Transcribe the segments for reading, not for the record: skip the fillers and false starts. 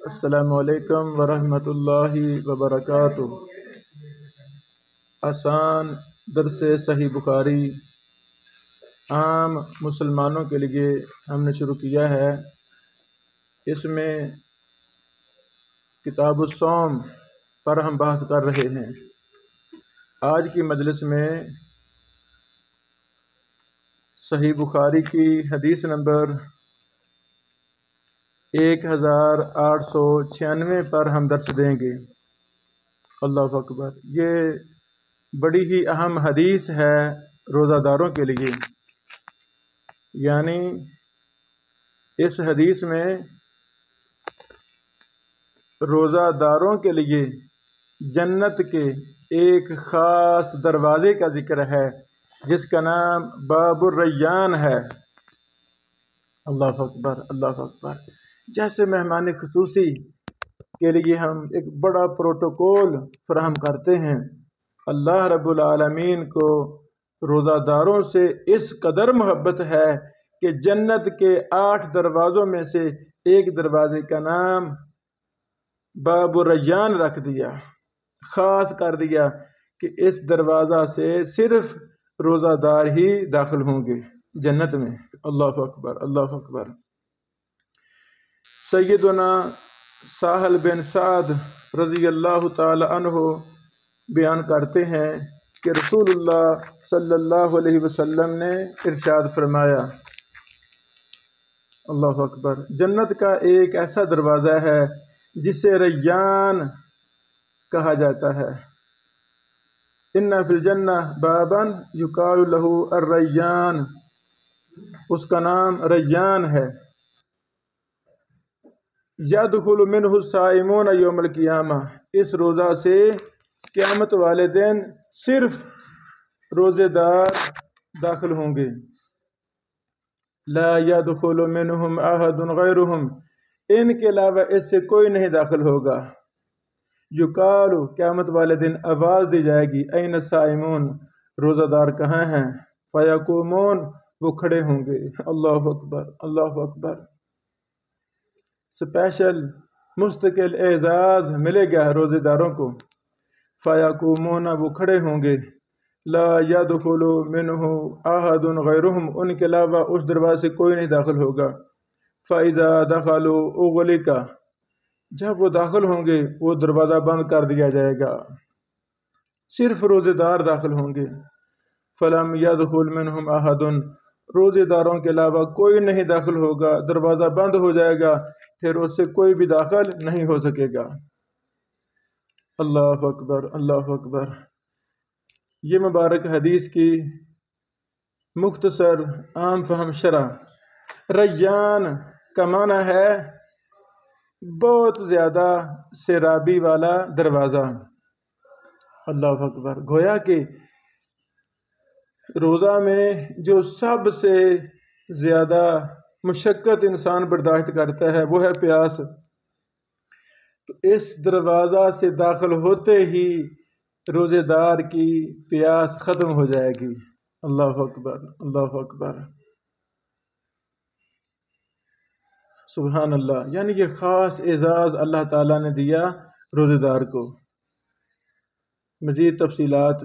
السلام علیکم ورحمۃ اللہ وبرکاتہ۔ آسان درس صحیح بخاری عام مسلمانوں کے لیے ہم نے شروع کیا ہے۔ اس میں کتاب الصوم پر ہم بحث کر رہے ہیں۔ آج کی مجلس میں صحیح بخاری کی حدیث نمبر 1896 پر ہم درس دیں گے۔ اللہ اکبر، یہ بڑی ہی اہم حدیث ہے روزہ داروں کے لیے۔ یعنی اس حدیث میں روزہ داروں کے لیے جنت کے ایک خاص دروازے کا ذکر ہے جس کا نام باب الریان ہے۔ اللہ اکبر، اللہ اکبر۔ جیسے مہمان خصوصی کے لیے ہم ایک بڑا پروٹوکول فراہم کرتے ہیں، اللہ رب العالمین کو روزہ داروں سے اس قدر محبت ہے کہ جنت کے 8 دروازوں میں سے ایک دروازے کا نام باب الریان رکھ دیا، خاص کر دیا کہ اس دروازہ سے صرف روزہ دار ہی داخل ہوں گے جنت میں۔ اللہ اکبر، اللہ اکبر۔ سیدنا سہل بن سعد رضی اللہ تعالی عنہ بیان کرتے ہیں کہ رسول اللہ صلی اللہ علیہ وسلم نے ارشاد فرمایا، اللہ اکبر، جنت کا ایک ایسا دروازہ ہے جسے ریان کہا جاتا ہے۔ ان فی الجنہ بابا یقال لہ الریان، اس کا نام ریان ہے۔ یدخل منہ الصائمون یوم القیامہ، اس روزہ سے قیامت والے دن صرف روزے دار داخل ہوں گے۔ لا يدخل منہم احد غیرہم، ان کے علاوہ اس سے کوئی نہیں داخل ہوگا۔ یقال، قیامت والے دن آواز دی جائے گی، این الصائمون، روزہ دار کہاں ہیں؟ فیقومون، وہ کھڑے ہوں گے۔ اللہ اکبر، اللہ اکبر۔ اسپیشل مستقل اعزاز ملے گا روزے داروں کو۔ فیقومون، وہ کھڑے ہوں گے۔ لا يدخل منہ احد غیرہم، ان کے علاوہ اس دروازے سے کوئی نہیں داخل ہوگا۔ فاذا دخلوا اغلق، جب وہ داخل ہوں گے وہ دروازہ بند کر دیا جائے گا، صرف روزے دار داخل ہوں گے۔ فلم يدخل منہم احد، روزے داروں کے علاوہ کوئی نہیں داخل ہوگا، دروازہ بند ہو جائے گا، پھر اس سے کوئی بھی داخل نہیں ہو سکے گا۔ اللہ اکبر، اللہ اکبر۔ یہ مبارک حدیث کی مختصر عام فہم شرح۔ ریان کا معنی ہے بہت زیادہ سیرابی والا دروازہ۔ اللہ اکبر۔ گویا کہ روزہ میں جو سب سے زیادہ مشقت انسان برداشت کرتا ہے وہ ہے پیاس، تو اس دروازہ سے داخل ہوتے ہی روزے دار کی پیاس ختم ہو جائے گی۔ اللہ اکبر، اللہ اکبر، سبحان اللہ۔ یعنی یہ خاص اعزاز اللہ تعالیٰ نے دیا روزے دار کو۔ مزید تفصیلات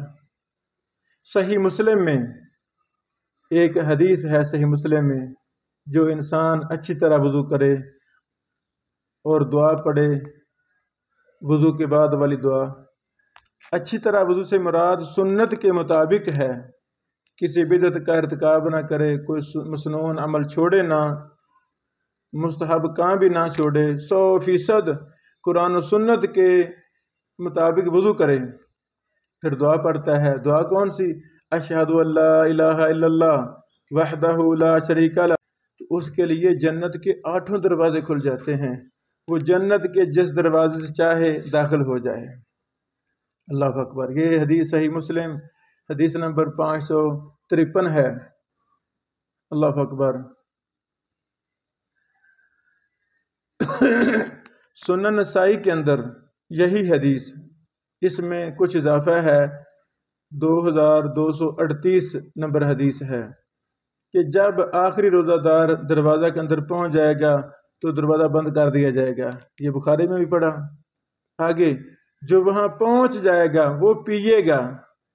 صحیح مسلم میں ایک حدیث ہے، صحیح مسلم میں، جو انسان اچھی طرح وضو کرے اور دعا پڑھے، وضو کے بعد والی دعا، اچھی طرح وضو سے مراد سنت کے مطابق ہے، کسی بدعت کا ارتکاب نہ کرے، کوئی مسنون عمل چھوڑے نہ، مستحب کام بھی نہ چھوڑے، 100% قرآن و سنت کے مطابق وضو کرے، پھر دعا پڑھتا ہے۔ دعا کون سی؟ اشہد ان لا الہ الا اللہ وحدہ لا شریک لہ، تو اس کے لیے جنت کے 8 دروازے کھل جاتے ہیں، وہ جنت کے جس دروازے سے چاہے داخل ہو جائے۔ اللہ اکبر۔ یہ حدیث صحیح مسلم حدیث نمبر 553 ہے۔ اللہ اکبر۔ سنن نسائی کے اندر یہی حدیث، اس میں کچھ اضافہ ہے، 2238 نمبر حدیث ہے کہ جب آخری روزہ دار دروازہ کے اندر پہنچ جائے گا تو دروازہ بند کر دیا جائے گا، یہ بخاری میں بھی پڑھا۔ آگے جو وہاں پہنچ جائے گا وہ پیے گا،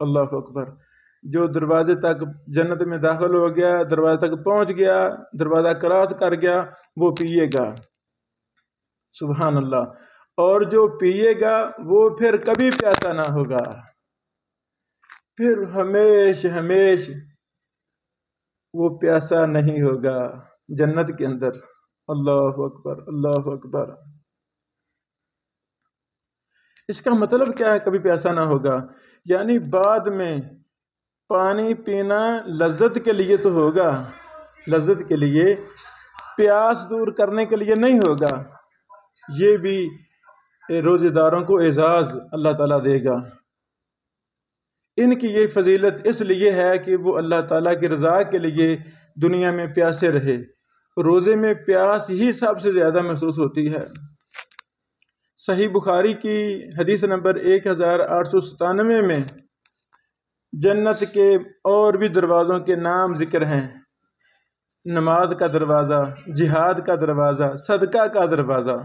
اللہ اکبر، جو دروازے تک جنت میں داخل ہو گیا، دروازے تک پہنچ گیا، دروازہ کراس کر گیا، وہ پیے گا، سبحان اللہ۔ اور جو پیے گا وہ پھر کبھی پیاسا نہ ہوگا، پھر ہمیش ہمیش وہ پیاسا نہیں ہوگا جنت کے اندر، اللہ اکبر اللہ اکبر۔ اس کا مطلب کیا ہے کبھی پیاسا نہ ہوگا؟ یعنی بعد میں پانی پینا لذت کے لیے تو ہوگا، لذت کے لیے، پیاس دور کرنے کے لیے نہیں ہوگا۔ یہ بھی روزے داروں کو اعزاز اللہ تعالیٰ دے گا۔ ان کی یہ فضیلت اس لیے ہے کہ وہ اللہ تعالیٰ کی رضا کے لیے دنیا میں پیاسے رہے۔ روزے میں پیاس ہی سب سے زیادہ محسوس ہوتی ہے۔ صحیح بخاری کی حدیث نمبر 1897 میں جنت کے اور بھی دروازوں کے نام ذکر ہیں، نماز کا دروازہ، جہاد کا دروازہ، صدقہ کا دروازہ،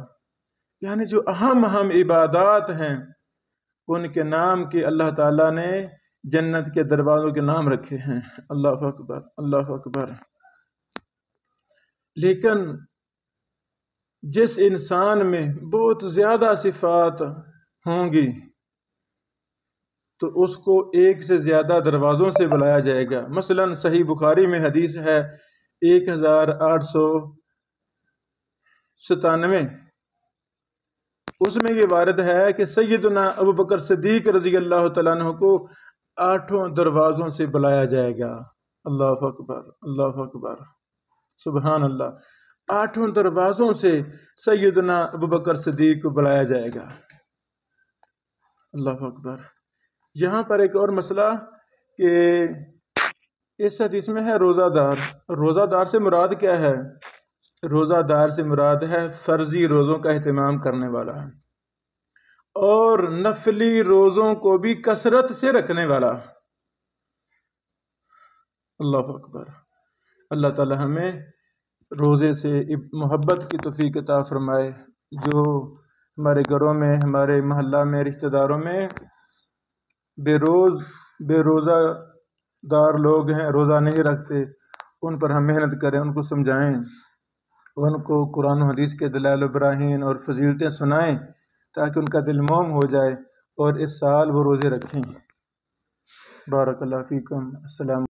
یعنی جو اہم عبادات ہیں ان کے نام کے اللہ تعالیٰ نے جنت کے دروازوں کے نام رکھے ہیں، اللہ اکبر اللہ اکبر۔ لیکن جس انسان میں بہت زیادہ صفات ہوں گی تو اس کو ایک سے زیادہ دروازوں سے بلایا جائے گا۔ مثلا صحیح بخاری میں حدیث ہے 1897، اس میں یہ وارد ہے کہ سیدنا ابوبکر صدیق رضی اللہ تعالیٰ عنہ کو 8 دروازوں سے بلایا جائے گا، اللہ اکبر اللہ اکبر، سبحان اللہ۔ 8 دروازوں سے سیدنا ابوبکر صدیق کو بلایا جائے گا، اللہ اکبر۔ یہاں پر ایک اور مسئلہ کہ اس حدیث میں ہے روزہ دار۔ روزہ دار سے مراد کیا ہے؟ روزہ دار سے مراد ہے فرضی روزوں کا اہتمام کرنے والا اور نفلی روزوں کو بھی کثرت سے رکھنے والا، اللہ اکبر۔ اللہ تعالی ہمیں روزے سے محبت کی توفیق عطا فرمائے۔ جو ہمارے گھروں میں، ہمارے محلہ میں، رشتہ داروں میں بے روزہ دار لوگ ہیں، روزہ نہیں رکھتے، ان پر ہم محنت کریں، ان کو سمجھائیں، ان کو قرآن و حدیث کے دلائل و براہین اور فضیلتیں سنائیں تاکہ ان کا دل موم ہو جائے اور اس سال وہ روزے رکھیں۔ بارک اللہ فیکم۔ السلام